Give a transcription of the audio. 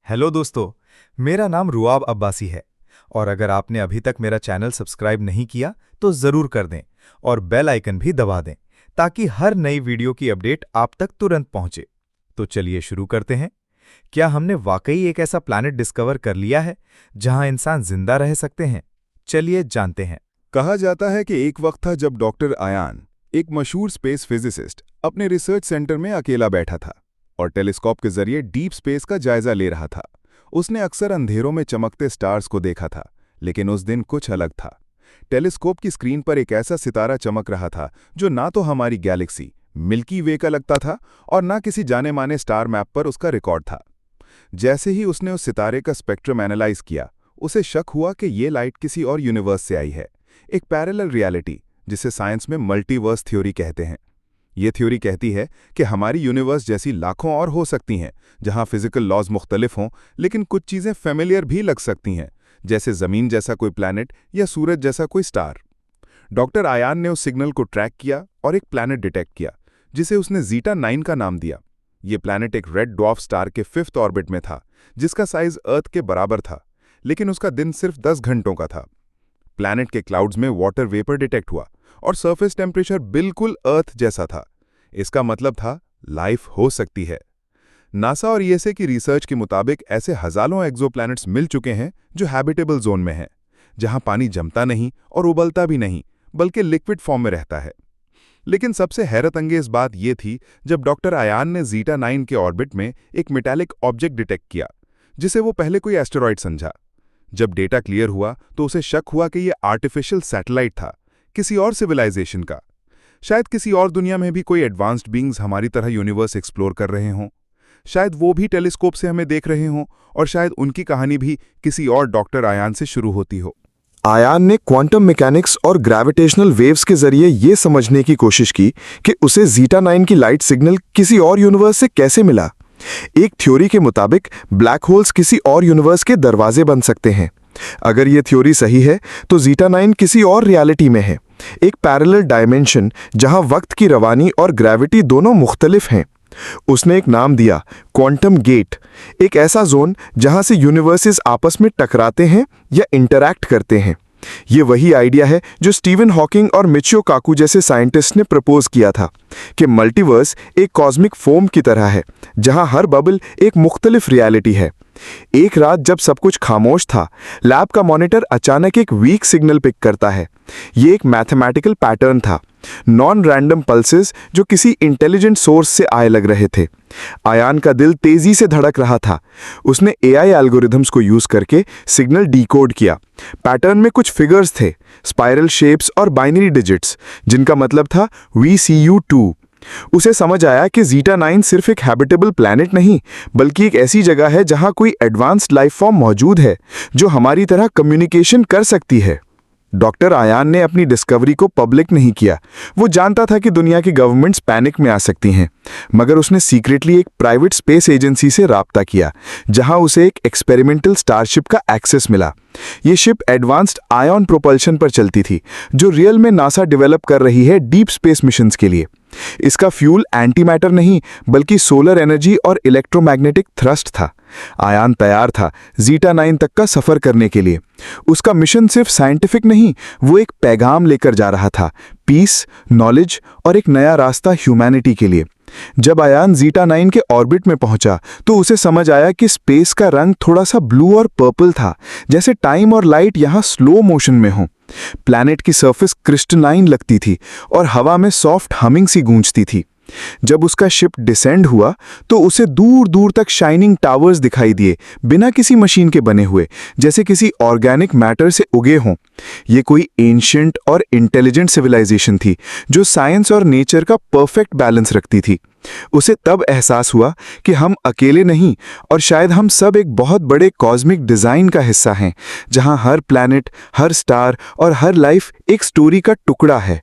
Hello दोस्तों। मेरा नाम रुआब अब्बासी है और अगर आपने अभी तक मेरा चैनल सब्सक्राइब नहीं किया तो ज़रूर कर दें और बेल आइकन भी दबा दें ताकि हर नई वीडियो की अपडेट आप तक तुरंत पहुंचे। तो चलिए शुरू करते हैं। क्या हमने वाकई एक ऐसा प्लैनेट डिस्कवर कर लिया है जहां इंसान जिंदा रह सकते हैं? चलिए जानते हैं। कहा जाता है कि एक वक्त था जब डॉक्टर आयान, एक मशहूर स्पेस फिजिसिस्ट, अपने रिसर्च सेंटर में अकेला बैठा था और टेलीस्कोप के जरिए डीप स्पेस का जायजा ले रहा था। उसने अक्सर अंधेरों में चमकते स्टार्स को देखा था, लेकिन उस दिन कुछ अलग था। टेलीस्कोप की स्क्रीन पर एक ऐसा सितारा चमक रहा था जो ना तो हमारी गैलेक्सी मिल्की वे का लगता था और ना किसी जाने माने स्टार मैप पर उसका रिकॉर्ड था। जैसे ही उसने उस सितारे का स्पेक्ट्रम एनालाइज किया, उसे शक हुआ कि ये लाइट किसी और यूनिवर्स से आई है, एक पैरेलल रियलिटी जिसे साइंस में मल्टीवर्स थ्योरी कहते हैं। ये थ्योरी कहती है कि हमारी यूनिवर्स जैसी लाखों और हो सकती हैं, जहां फिजिकल लॉज मुख्तलिफ हों, लेकिन कुछ चीज़ें फेमिलियर भी लग सकती हैं, जैसे ज़मीन जैसा कोई प्लैनेट या सूरज जैसा कोई स्टार। डॉक्टर आयान ने उस सिग्नल को ट्रैक किया और एक प्लैनेट डिटेक्ट किया, जिसे उसने ज़ीटा 9 का नाम दिया। ये प्लैनेट एक रेड ड्वार्फ स्टार के 5th ऑर्बिट में था, जिसका साइज अर्थ के बराबर था, लेकिन उसका दिन सिर्फ 10 घंटों का था। प्लैनेट के क्लाउड्स में वाटर वेपर डिटेक्ट हुआ और सरफेस टेम्परेचर बिल्कुल अर्थ जैसा था। इसका मतलब था लाइफ हो सकती है। नासा और ईएसए की रिसर्च के मुताबिक ऐसे हजारों एक्सोप्लैनेट्स मिल चुके हैं जो हैबिटेबल जोन में हैं, जहां पानी जमता नहीं और उबलता भी नहीं, बल्कि लिक्विड फॉर्म में रहता है। लेकिन सबसे हैरतअंगेज बात यह थी जब डॉक्टर आयान ने ज़ीटा 9 के ऑर्बिट में एक मेटालिक ऑब्जेक्ट डिटेक्ट किया, जिसे वो पहले कोई एस्टेरॉयड समझा। जब डेटा क्लियर हुआ तो उसे शक हुआ कि यह आर्टिफिशियल सैटेलाइट था, किसी और सिविलाइजेशन का। शायद किसी और दुनिया में भी कोई एडवांस्ड बीइंग्स हमारी तरह यूनिवर्स एक्सप्लोर कर रहे हों। शायद वो भी टेलीस्कोप से हमें देख रहे हों और शायद उनकी कहानी भी किसी और डॉक्टर आयान से शुरू होती हो। आयान ने क्वांटम मैकेनिक्स और ग्रेविटेशनल वेव्स के जरिए ये समझने की कोशिश की कि उसे ज़ीटा 9 की लाइट सिग्नल किसी और यूनिवर्स से कैसे मिला। एक थ्योरी के मुताबिक ब्लैक होल्स किसी और यूनिवर्स के दरवाजे बन सकते हैं। अगर ये थ्योरी सही है तो ज़ीटा 9 किसी और रियलिटी में है, एक पैरेलल डायमेंशन जहां वक्त की रवानी और ग्रेविटी दोनों मुख्तलिफ हैं। उसने एक नाम दिया, क्वांटम गेट, एक ऐसा जोन जहां से यूनिवर्सेस आपस में टकराते हैं या इंटरैक्ट करते हैं। ये वही आइडिया है जो स्टीवन हॉकिंग और मिचियो काकू जैसे साइंटिस्ट ने प्रपोज किया था कि मल्टीवर्स एक कॉस्मिक फोम की तरह है, जहां हर बबल एक मुख्तलिफ रियलिटी है। एक रात जब सब कुछ खामोश था, लैब का मॉनिटर अचानक एक वीक सिग्नल पिक करता है। ये एक मैथमेटिकल पैटर्न था, नॉन रैंडम पल्सेस जो किसी इंटेलिजेंट सोर्स से आए लग रहे थे। आयान का दिल तेजी से धड़क रहा था। उसने एआई एल्गोरिथम्स को यूज करके सिग्नल डिकोड किया। पैटर्न में कुछ फिगर्स थे, स्पाइरल शेप्स और बाइनरी डिजिट्स, जिनका मतलब था VCU2। उसे समझ आया कि ज़ीटा 9 सिर्फ एक हैबिटेबल प्लैनेट नहीं, बल्कि एक ऐसी जगह है जहां कोई एडवांस्ड लाइफ फॉर्म मौजूद है जो हमारी तरह कम्युनिकेशन कर सकती है। डॉक्टर आयान ने अपनी डिस्कवरी को पब्लिक नहीं किया। वो जानता था कि दुनिया की गवर्नमेंट्स पैनिक में आ सकती हैं, मगर उसने सीक्रेटली एक प्राइवेट स्पेस एजेंसी से राब्ता किया, जहां उसे एक एक्सपेरिमेंटल स्टारशिप का एक्सेस मिला। ये शिप एडवांस्ड आयन प्रोपल्शन पर चलती थी, जो रियल में नासा डेवलप कर रही है डीप स्पेस मिशंस के लिए। इसका फ्यूल एंटी मैटर नहीं, बल्कि सोलर एनर्जी और इलेक्ट्रोमैग्नेटिक थ्रस्ट था। आयान तैयार था ज़ीटा 9 तक का सफर करने के लिए। उसका मिशन सिर्फ साइंटिफिक नहीं, वो एक पैगाम लेकर जा रहा था, पीस, नॉलेज और एक नया रास्ता ह्यूमैनिटी के लिए। जब आयान ज़ीटा 9 के ऑर्बिट में पहुंचा तो उसे समझ आया कि स्पेस का रंग थोड़ा सा ब्लू और पर्पल था, जैसे टाइम और लाइट यहां स्लो मोशन में हो। प्लैनेट की सरफेस क्रिस्टलाइन लगती थी और हवा में सॉफ्ट हमिंग सी गूंजती थी। जब उसका शिप डिसेंड हुआ तो उसे दूर दूर तक शाइनिंग टावर्स दिखाई दिए, बिना किसी मशीन के बने हुए, जैसे किसी ऑर्गेनिक मैटर से उगे हों। ये कोई एंशिएंट और इंटेलिजेंट सिविलाइजेशन थी जो साइंस और नेचर का परफेक्ट बैलेंस रखती थी। उसे तब एहसास हुआ कि हम अकेले नहीं और शायद हम सब एक बहुत बड़े कॉस्मिक डिज़ाइन का हिस्सा हैं, जहां हर प्लैनेट, हर स्टार और हर लाइफ एक स्टोरी का टुकड़ा है।